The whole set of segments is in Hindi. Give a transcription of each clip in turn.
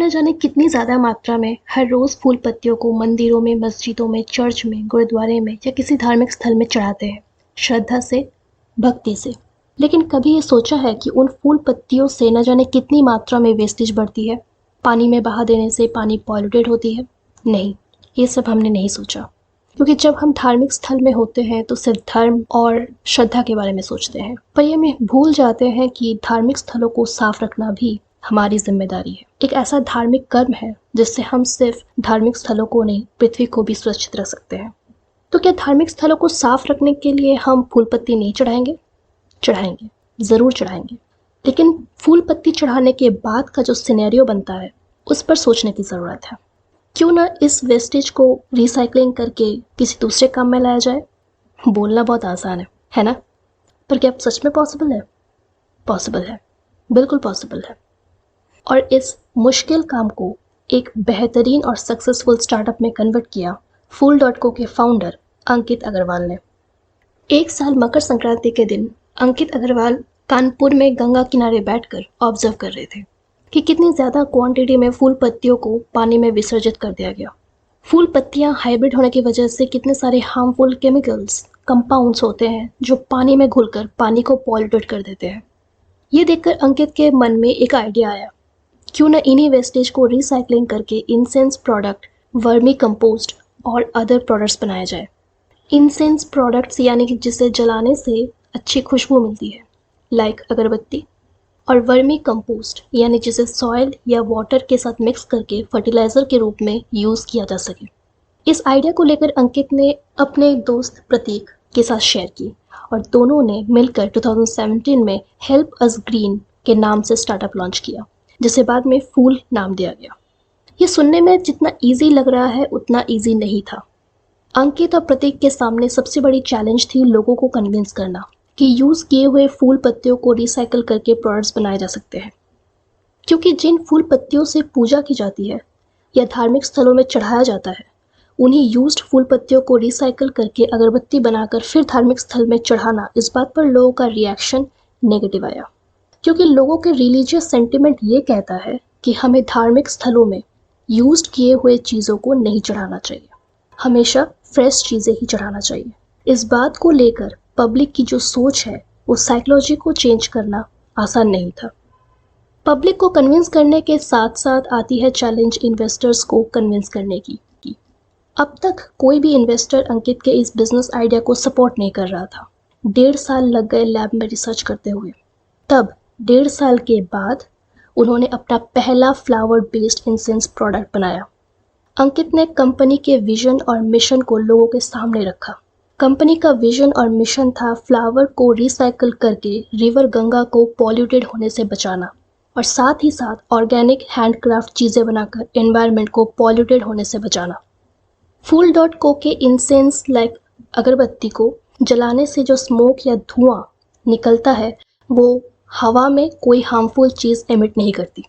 न जाने कितनी ज़्यादा मात्रा में हर रोज़ फूल पत्तियों को मंदिरों में, मस्जिदों में, चर्च में, गुरुद्वारे में या किसी धार्मिक स्थल में चढ़ाते हैं, श्रद्धा से, भक्ति से। लेकिन कभी ये सोचा है कि उन फूल पत्तियों से न जाने कितनी मात्रा में वेस्टेज बढ़ती है? पानी में बहा देने से पानी पॉल्यूटेड होती है? नहीं, ये सब हमने नहीं सोचा। क्योंकि जब हम धार्मिक स्थल में होते हैं तो सिर्फ धर्म और श्रद्धा के बारे में सोचते हैं, पर ये में भूल जाते हैं कि धार्मिक स्थलों को साफ रखना भी हमारी जिम्मेदारी है। एक ऐसा धार्मिक कर्म है जिससे हम सिर्फ धार्मिक स्थलों को नहीं, पृथ्वी को भी सुरक्षित रख सकते हैं। तो क्या धार्मिक स्थलों को साफ रखने के लिए हम फूल पत्ती नहीं चढ़ाएंगे? चढ़ाएंगे, ज़रूर चढ़ाएंगे। लेकिन फूल पत्ती चढ़ाने के बाद का जो सिनेरियो बनता है, उस पर सोचने की ज़रूरत है। क्यों ना इस वेस्टेज को रिसाइकलिंग करके किसी दूसरे काम में लाया जाए? बोलना बहुत आसान है ना? पर क्या सच में पॉसिबल है? पॉसिबल है, बिल्कुल पॉसिबल है। और इस मुश्किल काम को एक बेहतरीन और सक्सेसफुल स्टार्टअप में कन्वर्ट किया Fool.co के फाउंडर अंकित अग्रवाल ने। एक साल मकर संक्रांति के दिन अंकित अग्रवाल कानपुर में गंगा किनारे बैठकर ऑब्जर्व कर रहे थे कि कितनी ज़्यादा क्वांटिटी में फूल पत्तियों को पानी में विसर्जित कर दिया गया। फूल पत्तियां हाइब्रिड होने की वजह से कितने सारे हार्मफुल केमिकल्स, कंपाउंड्स होते हैं जो पानी में घुलकर पानी को पॉल्यूटेड कर देते हैं। ये देखकर अंकित के मन में एक आइडिया आया, क्यों न इन्हीं वेस्टेज को रिसाइकलिंग करके इंसेंस प्रोडक्ट, वर्मी कंपोस्ट और अदर प्रोडक्ट्स बनाया जाए। इंसेंस प्रोडक्ट्स यानी कि जिसे जलाने से अच्छी खुशबू मिलती है, लाइक अगरबत्ती, और वर्मी कंपोस्ट यानी जिसे सॉइल या वाटर के साथ मिक्स करके फर्टिलाइज़र के रूप में यूज़ किया जा सके। इस आइडिया को लेकर अंकित ने अपने दोस्त प्रतीक के साथ शेयर की और दोनों ने मिलकर 2017 में हेल्प अस ग्रीन के नाम से स्टार्टअप लॉन्च किया, जिसे बाद में फूल नाम दिया गया। ये सुनने में जितना इजी लग रहा है उतना इजी नहीं था। अंकित और प्रतीक के सामने सबसे बड़ी चैलेंज थी लोगों को कन्विंस करना कि यूज़ किए हुए फूल पत्तियों को रिसाइकल करके प्रोडक्ट्स बनाए जा सकते हैं। क्योंकि जिन फूल पत्तियों से पूजा की जाती है या धार्मिक स्थलों में चढ़ाया जाता है, उन्हीं यूज्ड फूल पत्तियों को रिसाइकल करके अगरबत्ती बनाकर फिर धार्मिक स्थल में चढ़ाना, इस बात पर लोगों का रिएक्शन नेगेटिव आया। क्योंकि लोगों के रिलीजियस सेंटिमेंट ये कहता है कि हमें धार्मिक स्थलों में यूज्ड किए हुए चीज़ों को नहीं चढ़ाना चाहिए, हमेशा फ्रेश चीज़ें ही चढ़ाना चाहिए। इस बात को लेकर पब्लिक की जो सोच है, उस साइकोलॉजी को चेंज करना आसान नहीं था। पब्लिक को कन्विंस करने के साथ साथ आती है चैलेंज इन्वेस्टर्स को कन्विंस करने की। अब तक कोई भी इन्वेस्टर अंकित के इस बिजनेस आइडिया को सपोर्ट नहीं कर रहा था। 1.5 साल लग गए लैब में रिसर्च करते हुए। तब 1.5 साल के बाद उन्होंने अपना पहला फ्लावर बेस्ड इंसेंस प्रोडक्ट बनाया। अंकित ने कंपनी के विजन और मिशन को लोगों के सामने रखा। कंपनी का विजन और मिशन था फ्लावर को रिसाइकल करके रिवर गंगा को पॉल्यूटेड होने से बचाना और साथ ही साथ ऑर्गेनिक हैंडक्राफ्ट चीज़ें बनाकर एनवायरनमेंट को पॉल्यूटेड होने से बचाना। Fool.co के इंसेंस लाइक अगरबत्ती को जलाने से जो स्मोक या धुआं निकलता है, वो हवा में कोई हार्मफुल चीज़ एमिट नहीं करती।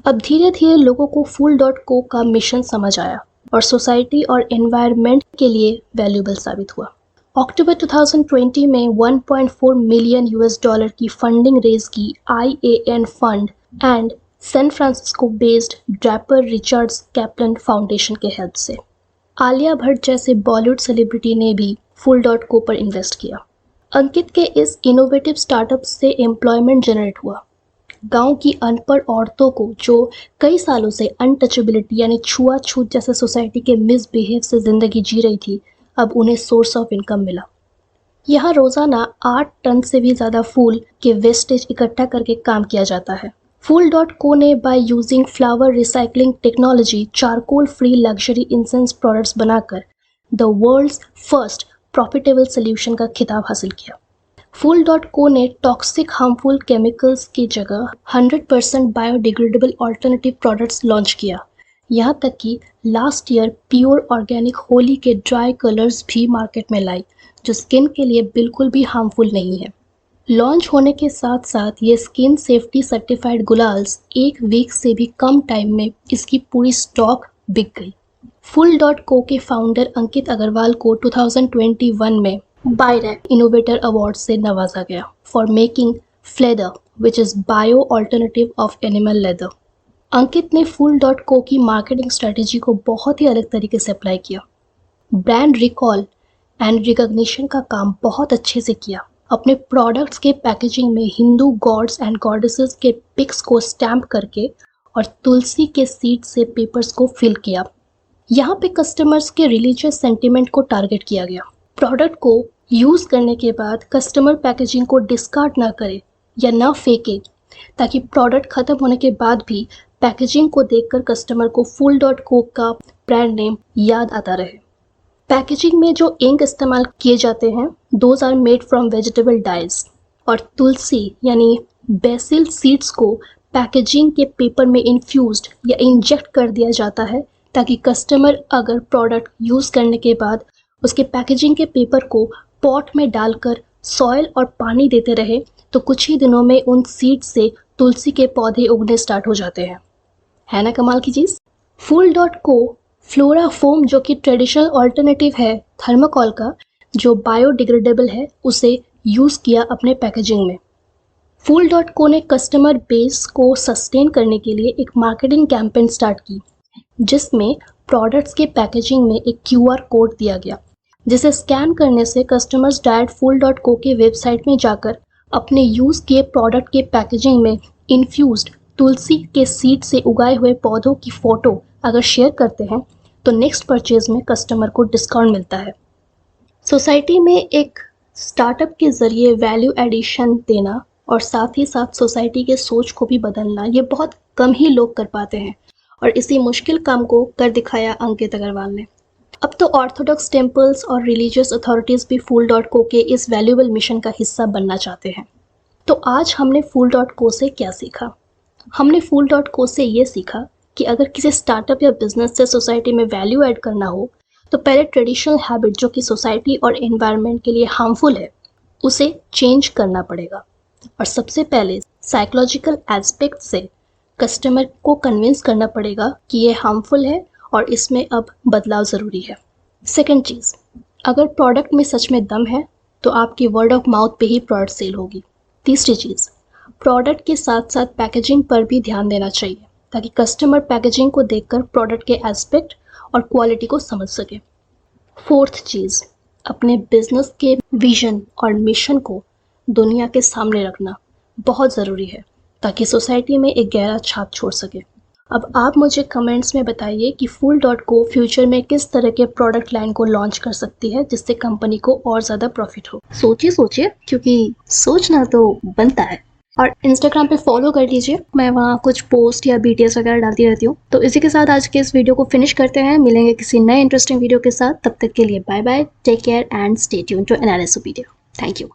अब धीरे धीरे लोगों को Fool.co का मिशन समझ आया और सोसाइटी और एनवायरनमेंट के लिए वैल्यूबल साबित हुआ। अक्टूबर 2020 में 1.4 मिलियन US$ की फंडिंग रेज की IAN fund and San Francisco based Draper Richards Kaplan foundation के हेल्प से। आलिया भट्ट जैसे बॉलीवुड सेलिब्रिटी ने भी Fool.co पर इन्वेस्ट किया। अंकित के इस इनोवेटिव स्टार्टअप से एम्प्लॉयमेंट जनरेट हुआ। गांव की अनपढ़ औरतों को जो कई सालों से अनटचेबिलिटी यानी छुआछूत जैसे सोसाइटी के मिसबिहेव से ज़िंदगी जी रही थी, अब उन्हें सोर्स ऑफ इनकम मिला। यहाँ रोज़ाना 8 टन से भी ज़्यादा फूल के वेस्टेज इकट्ठा करके काम किया जाता है। Fool.co ने by using flower recycling technology charcoal free luxury incense products बनाकर the world's first profitable solution का खिताब हासिल किया। Fool.co ने टॉक्सिक हार्मफुल केमिकल्स की जगह 100% बायोडिग्रेडेबल ऑल्टरनेटिव प्रोडक्ट्स लॉन्च किया। यहाँ तक कि last year pure organic Holi के ड्राई कलर्स भी मार्केट में लाई, जो स्किन के लिए बिल्कुल भी हार्मफुल नहीं है। लॉन्च होने के साथ साथ ये स्किन सेफ्टी सर्टिफाइड गुलाल्स 1 वीक से भी कम टाइम में इसकी पूरी स्टॉक बिक गई। Fool.co के फाउंडर अंकित अग्रवाल को 2021 में बायरैक इनोवेटर अवार्ड से नवाजा गया for making fleather which is bio alternative of animal leather. Ankit ने Fool.co की मार्केटिंग स्ट्रेटेजी को बहुत ही अलग तरीके से अप्लाई किया। ब्रांड रिकॉल एंड रिकॉग्निशन का काम बहुत अच्छे से किया। अपने प्रोडक्ट्स के पैकेजिंग में हिंदू गॉड्स एंड गॉडेसेस के पिक्स को स्टैम्प करके और तुलसी के सीड से पेपर्स को फिल किया। यहाँ पे कस्टमर्स के रिलीजियस सेंटिमेंट को टारगेट किया गया। प्रोडक्ट को यूज़ करने के बाद कस्टमर पैकेजिंग को डिस्कार्ड ना करे या ना फेंके, ताकि प्रोडक्ट खत्म होने के बाद भी पैकेजिंग को देखकर कस्टमर को Fool.co का ब्रांड नेम याद आता रहे। पैकेजिंग में जो इंक इस्तेमाल किए जाते हैं those are made from vegetable dyes, और तुलसी यानी बेसिल सीड्स को पैकेजिंग के पेपर में इन्फ्यूज्ड या इंजेक्ट कर दिया जाता है, ताकि कस्टमर अगर प्रोडक्ट यूज़ करने के बाद उसके पैकेजिंग के पेपर को पॉट में डालकर सॉइल और पानी देते रहे तो कुछ ही दिनों में उन सीड से तुलसी के पौधे उगने स्टार्ट हो जाते हैं। है ना कमाल की चीज़। Fool.co फ्लोरा फोम, जो कि ट्रेडिशनल ऑल्टरनेटिव है थर्माकोल का, जो बायोडिग्रेडेबल है, उसे यूज़ किया अपने पैकेजिंग में। Fool.co ने कस्टमर बेस को सस्टेन करने के लिए एक मार्केटिंग कैंपेन स्टार्ट की, जिसमें प्रोडक्ट्स के पैकेजिंग में एक QR कोड दिया गया, जिसे स्कैन करने से कस्टमर्स डायरेक्ट Fool.co के वेबसाइट में जाकर अपने यूज़ किए प्रोडक्ट के पैकेजिंग में इन्फ्यूज्ड तुलसी के सीड से उगाए हुए पौधों की फ़ोटो अगर शेयर करते हैं तो नेक्स्ट परचेज में कस्टमर को डिस्काउंट मिलता है। सोसाइटी में एक स्टार्टअप के ज़रिए वैल्यू एडिशन देना और साथ ही साथ सोसाइटी के सोच को भी बदलना, ये बहुत कम ही लोग कर पाते हैं, और इसी मुश्किल काम को कर दिखाया अंकित अग्रवाल ने। अब तो ऑर्थोडॉक्स टेम्पल्स और रिलीजियस अथॉरिटीज़ भी Fool.co के इस वैल्यूएबल मिशन का हिस्सा बनना चाहते हैं। तो आज हमने Fool.co से क्या सीखा? हमने Fool.co से ये सीखा कि अगर किसी स्टार्टअप या बिजनेस से सोसाइटी में वैल्यू ऐड करना हो तो पहले ट्रेडिशनल हैबिट जो कि सोसाइटी और एनवायरनमेंट के लिए हार्मफुल है उसे चेंज करना पड़ेगा, और सबसे पहले साइकोलॉजिकल एस्पेक्ट से कस्टमर को कन्विंस करना पड़ेगा कि ये हार्मफुल है और इसमें अब बदलाव ज़रूरी है। सेकंड चीज़, अगर प्रोडक्ट में सच में दम है तो आपकी वर्ड ऑफ माउथ पे ही प्रोडक्ट सेल होगी। तीसरी चीज़, प्रोडक्ट के साथ साथ पैकेजिंग पर भी ध्यान देना चाहिए, ताकि कस्टमर पैकेजिंग को देखकर प्रोडक्ट के एस्पेक्ट और क्वालिटी को समझ सके। फोर्थ चीज़, अपने बिजनेस के विजन और मिशन को दुनिया के सामने रखना बहुत ज़रूरी है, ताकि सोसाइटी में एक गहरा छाप छोड़ सके। अब आप मुझे कमेंट्स में बताइए कि Fool.co फ्यूचर में किस तरह के प्रोडक्ट लाइन को लॉन्च कर सकती है जिससे कंपनी को और ज़्यादा प्रॉफिट हो। सोचिए सोचिए, क्योंकि सोचना तो बनता है। और इंस्टाग्राम पे फॉलो कर लीजिए, मैं वहाँ कुछ पोस्ट या BTS वगैरह डालती रहती हूँ। तो इसी के साथ आज के इस वीडियो को फिनिश करते हैं। मिलेंगे किसी नए इंटरेस्टिंग वीडियो के साथ। तब तक के लिए bye bye, take care and stay tuned to another video. Thank you.